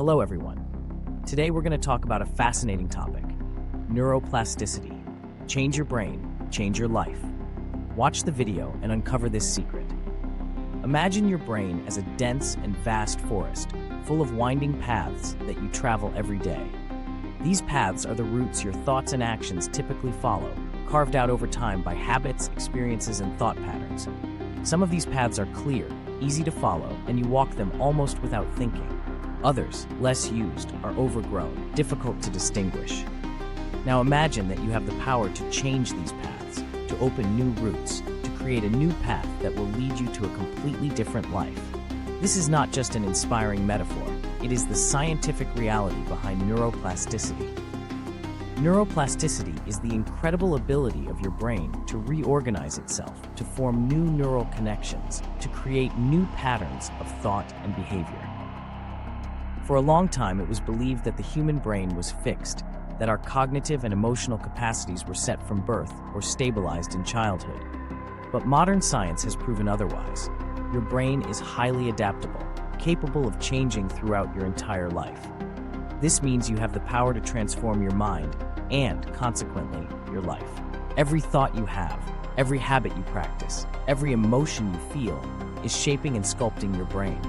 Hello everyone. Today we're going to talk about a fascinating topic, neuroplasticity. Change your brain, change your life. Watch the video and uncover this secret. Imagine your brain as a dense and vast forest, full of winding paths that you travel every day. These paths are the routes your thoughts and actions typically follow, carved out over time by habits, experiences, and thought patterns. Some of these paths are clear, easy to follow, and you walk them almost without thinking. Others, less used, are overgrown, difficult to distinguish. Now imagine that you have the power to change these paths, to open new routes, to create a new path that will lead you to a completely different life. This is not just an inspiring metaphor, it is the scientific reality behind neuroplasticity. Neuroplasticity is the incredible ability of your brain to reorganize itself, to form new neural connections, to create new patterns of thought and behavior. For a long time, it was believed that the human brain was fixed, that our cognitive and emotional capacities were set from birth or stabilized in childhood. But modern science has proven otherwise. Your brain is highly adaptable, capable of changing throughout your entire life. This means you have the power to transform your mind and, consequently, your life. Every thought you have, every habit you practice, every emotion you feel is shaping and sculpting your brain.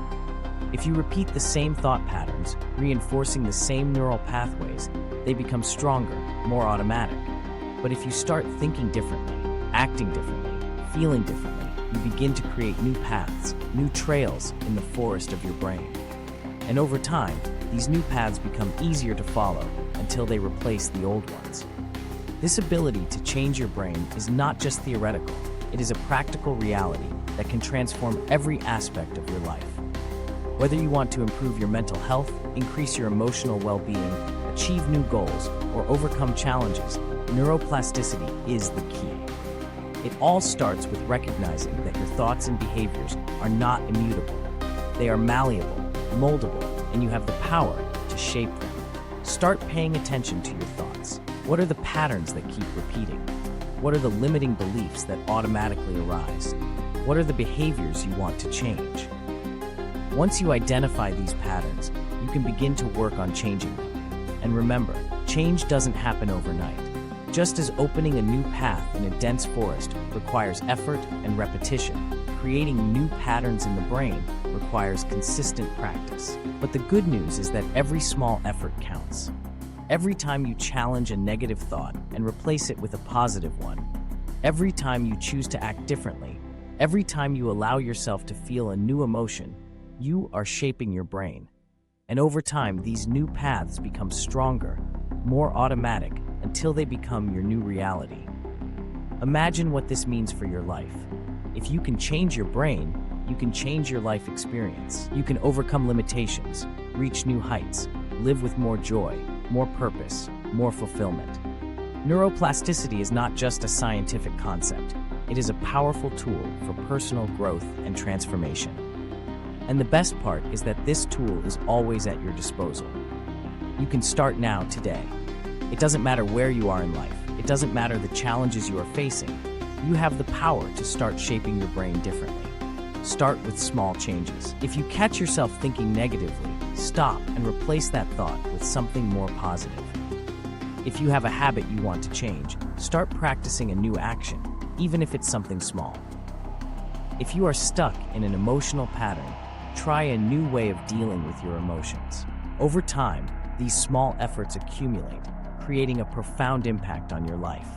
If you repeat the same thought patterns, reinforcing the same neural pathways, they become stronger, more automatic. But if you start thinking differently, acting differently, feeling differently, you begin to create new paths, new trails in the forest of your brain. And over time, these new paths become easier to follow until they replace the old ones. This ability to change your brain is not just theoretical, it is a practical reality that can transform every aspect of your life. Whether you want to improve your mental health, increase your emotional well-being, achieve new goals, or overcome challenges, neuroplasticity is the key. It all starts with recognizing that your thoughts and behaviors are not immutable. They are malleable, moldable, and you have the power to shape them. Start paying attention to your thoughts. What are the patterns that keep repeating? What are the limiting beliefs that automatically arise? What are the behaviors you want to change? Once you identify these patterns, you can begin to work on changing them. And remember, change doesn't happen overnight. Just as opening a new path in a dense forest requires effort and repetition, creating new patterns in the brain requires consistent practice. But the good news is that every small effort counts. Every time you challenge a negative thought and replace it with a positive one, every time you choose to act differently, every time you allow yourself to feel a new emotion, you are shaping your brain. And over time, these new paths become stronger, more automatic, until they become your new reality. Imagine what this means for your life. If you can change your brain, you can change your life experience. You can overcome limitations, reach new heights, live with more joy, more purpose, more fulfillment. Neuroplasticity is not just a scientific concept. It is a powerful tool for personal growth and transformation. And the best part is that this tool is always at your disposal. You can start now, today. It doesn't matter where you are in life. It doesn't matter the challenges you are facing. You have the power to start shaping your brain differently. Start with small changes. If you catch yourself thinking negatively, stop and replace that thought with something more positive. If you have a habit you want to change, start practicing a new action, even if it's something small. If you are stuck in an emotional pattern, try a new way of dealing with your emotions. Over time, these small efforts accumulate, creating a profound impact on your life.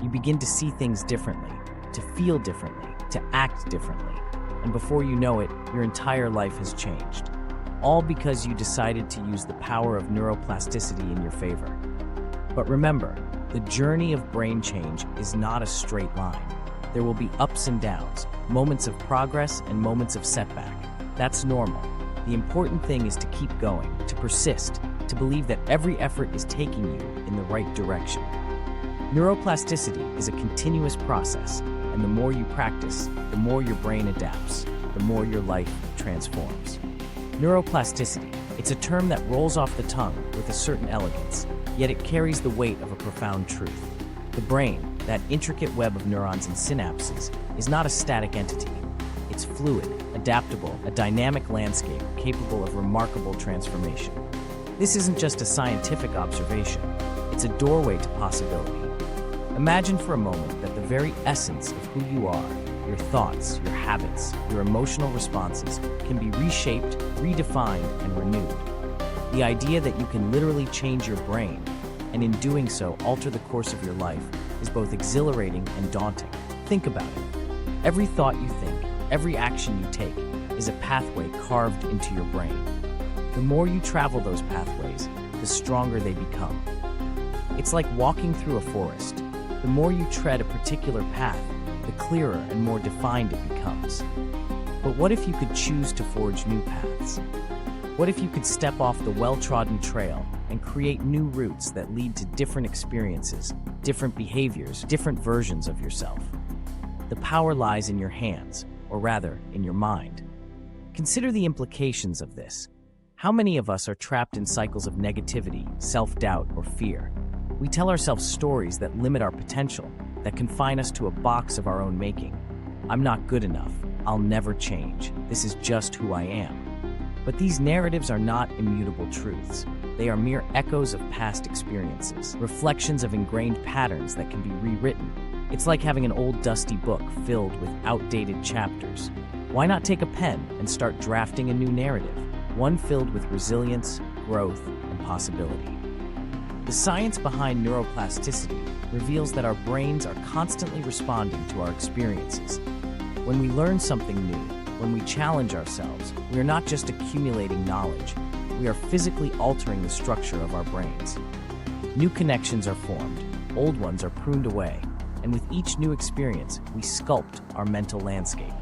You begin to see things differently, to feel differently, to act differently, and before you know it, your entire life has changed. All because you decided to use the power of neuroplasticity in your favor. But remember, the journey of brain change is not a straight line. There will be ups and downs, moments of progress and moments of setback. That's normal. The important thing is to keep going, to persist, to believe that every effort is taking you in the right direction. Neuroplasticity is a continuous process, and the more you practice, the more your brain adapts, the more your life transforms. Neuroplasticity, it's a term that rolls off the tongue with a certain elegance, yet it carries the weight of a profound truth. The brain, that intricate web of neurons and synapses, is not a static entity. It's fluid, adaptable, a dynamic landscape capable of remarkable transformation. This isn't just a scientific observation, it's a doorway to possibility. Imagine for a moment that the very essence of who you are, your thoughts, your habits, your emotional responses, can be reshaped, redefined, and renewed. The idea that you can literally change your brain, and in doing so alter the course of your life, is both exhilarating and daunting. Think about it. Every thought you think, every action you take, is a pathway carved into your brain. The more you travel those pathways, the stronger they become. It's like walking through a forest. The more you tread a particular path, the clearer and more defined it becomes. But what if you could choose to forge new paths? What if you could step off the well-trodden trail and create new routes that lead to different experiences, different behaviors, different versions of yourself? The power lies in your hands, or rather, in your mind. Consider the implications of this. How many of us are trapped in cycles of negativity, self-doubt, or fear? We tell ourselves stories that limit our potential, that confine us to a box of our own making. I'm not good enough. I'll never change. This is just who I am. But these narratives are not immutable truths. They are mere echoes of past experiences, reflections of ingrained patterns that can be rewritten. It's like having an old dusty book filled with outdated chapters. Why not take a pen and start drafting a new narrative, one filled with resilience, growth, and possibility? The science behind neuroplasticity reveals that our brains are constantly responding to our experiences. When we learn something new, when we challenge ourselves, we are not just accumulating knowledge, we are physically altering the structure of our brains. New connections are formed, old ones are pruned away, and with each new experience, we sculpt our mental landscape.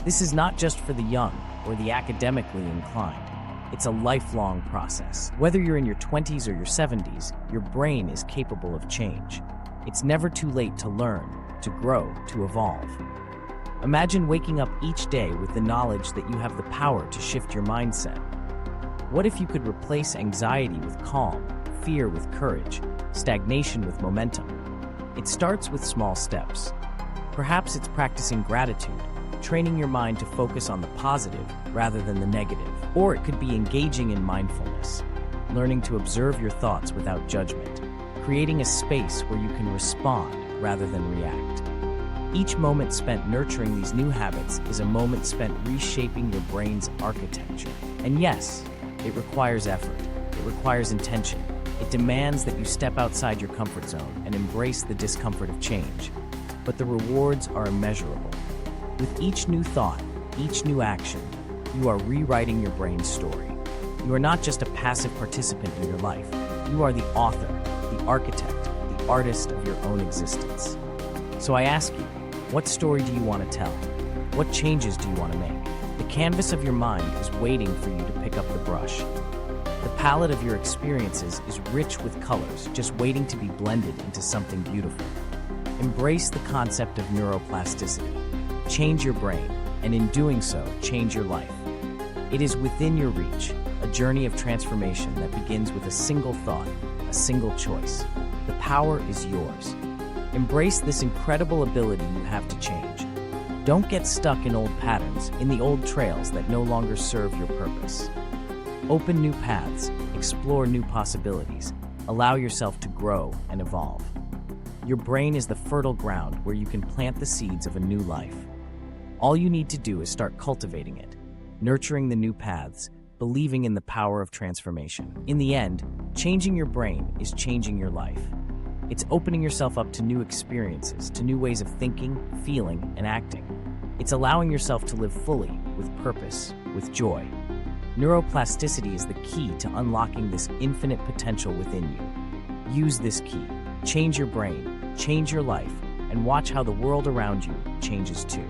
This is not just for the young or the academically inclined. It's a lifelong process. Whether you're in your 20s or your 70s, your brain is capable of change. It's never too late to learn, to grow, to evolve. Imagine waking up each day with the knowledge that you have the power to shift your mindset. What if you could replace anxiety with calm, fear with courage, stagnation with momentum? It starts with small steps. Perhaps it's practicing gratitude, training your mind to focus on the positive rather than the negative. Or it could be engaging in mindfulness, learning to observe your thoughts without judgment, creating a space where you can respond rather than react. Each moment spent nurturing these new habits is a moment spent reshaping your brain's architecture. And yes, it requires effort. It requires intention. It demands that you step outside your comfort zone and embrace the discomfort of change. But the rewards are immeasurable. With each new thought, each new action, you are rewriting your brain's story. You are not just a passive participant in your life. You are the author, the architect, the artist of your own existence. So I ask you, what story do you want to tell? What changes do you want to make? The canvas of your mind is waiting for you to pick up the brush. The palette of your experiences is rich with colors, just waiting to be blended into something beautiful. Embrace the concept of neuroplasticity. Change your brain, and in doing so, change your life. It is within your reach, a journey of transformation that begins with a single thought, a single choice. The power is yours. Embrace this incredible ability you have to change. Don't get stuck in old patterns, in the old trails that no longer serve your purpose. Open new paths, explore new possibilities, allow yourself to grow and evolve. Your brain is the fertile ground where you can plant the seeds of a new life. All you need to do is start cultivating it, nurturing the new paths, believing in the power of transformation. In the end, changing your brain is changing your life. It's opening yourself up to new experiences, to new ways of thinking, feeling, and acting. It's allowing yourself to live fully, with purpose, with joy. Neuroplasticity is the key to unlocking this infinite potential within you. Use this key. Change your brain, change your life, and watch how the world around you changes too.